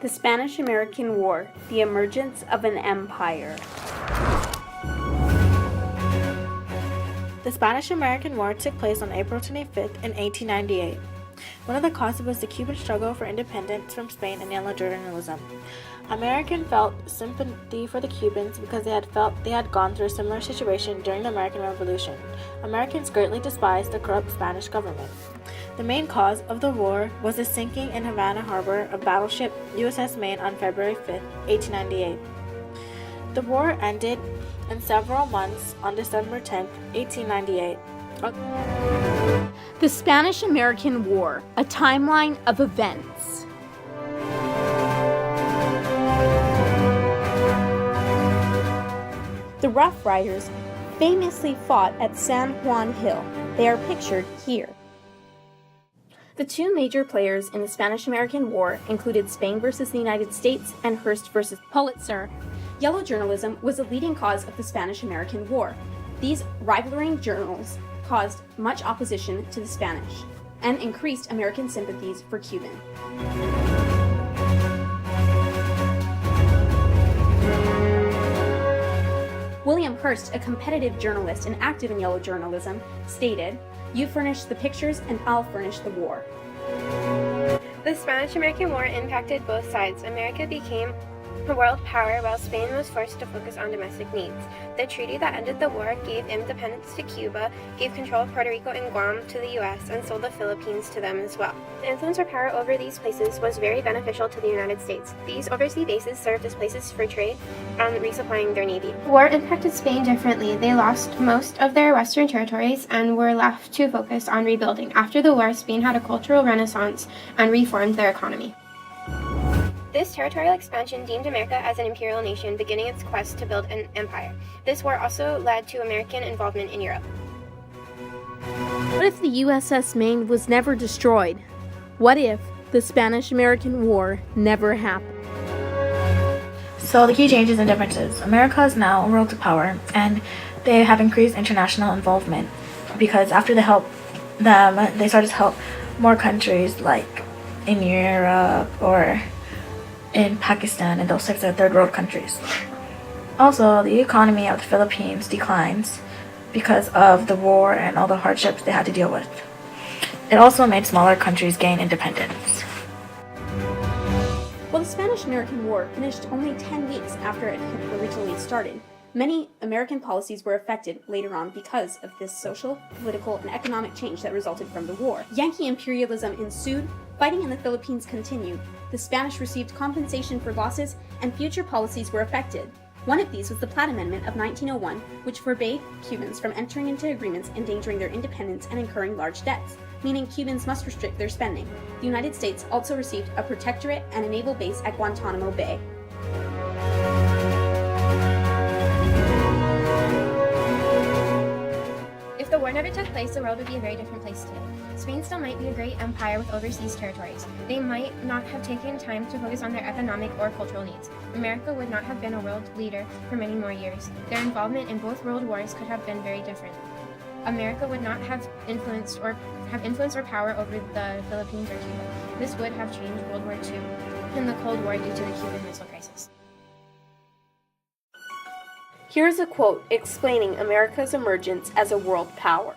The Spanish-American War, the emergence of an empire. The Spanish-American War took place on April 25th in 1898. One of the causes was the Cuban struggle for independence from Spain and yellow journalism. Americans felt sympathy for the Cubans because they had gone through a similar situation during the American Revolution. Americans greatly despised the corrupt Spanish government. The main cause of the war was the sinking in Havana Harbor of battleship USS Maine on February 5, 1898. The war ended in several months on December 10, 1898. The Spanish-American War, a timeline of events. The Rough Riders famously fought at San Juan Hill. They are pictured here. The two major players in the Spanish-American War included Spain versus the United States and Hearst versus Pulitzer. Yellow journalism was a leading cause of the Spanish-American War. These rivaling journals caused much opposition to the Spanish and increased American sympathies for Cuba. William Hearst, a competitive journalist and active in yellow journalism, stated, "You furnish the pictures and I'll furnish the war." The Spanish-American War impacted both sides. America became a world power while Spain was forced to focus on domestic needs. The treaty that ended the war gave independence to Cuba, gave control of Puerto Rico and Guam to the U.S., and sold the Philippines to them as well. The influence or power over these places was very beneficial to the United States. These overseas bases served as places for trade and resupplying their navy. War impacted Spain differently. They lost most of their western territories and were left to focus on rebuilding. After the war, Spain had a cultural renaissance and reformed their economy. This territorial expansion deemed America as an imperial nation, beginning its quest to build an empire. This war also led to American involvement in Europe. What if the USS Maine was never destroyed? What if the Spanish-American War never happened? So the key changes and differences. America is now a world power, and they have increased international involvement because after they helped them, they started to help more countries like in Europe or in Pakistan and those types of third world countries. Also, the economy of the Philippines declines because of the war and all the hardships they had to deal with. It also made smaller countries gain independence. While the Spanish-American War finished only 10 weeks after it had originally started, many American policies were affected later on because of this social, political, and economic change that resulted from the war. Yankee imperialism ensued, fighting in the Philippines continued, the Spanish received compensation for losses, and future policies were affected. One of these was the Platt Amendment of 1901, which forbade Cubans from entering into agreements endangering their independence and incurring large debts, meaning Cubans must restrict their spending. The United States also received a protectorate and a naval base at Guantanamo Bay. If the war never took place, the world would be a very different place today. Spain still might be a great empire with overseas territories. They might not have taken time to focus on their economic or cultural needs. America would not have been a world leader for many more years. Their involvement in both world wars could have been very different. America would not have influence or power over the Philippines or Cuba. This would have changed World War II and the Cold War due to the Cuban Missile Crisis. Here's a quote explaining America's emergence as a world power.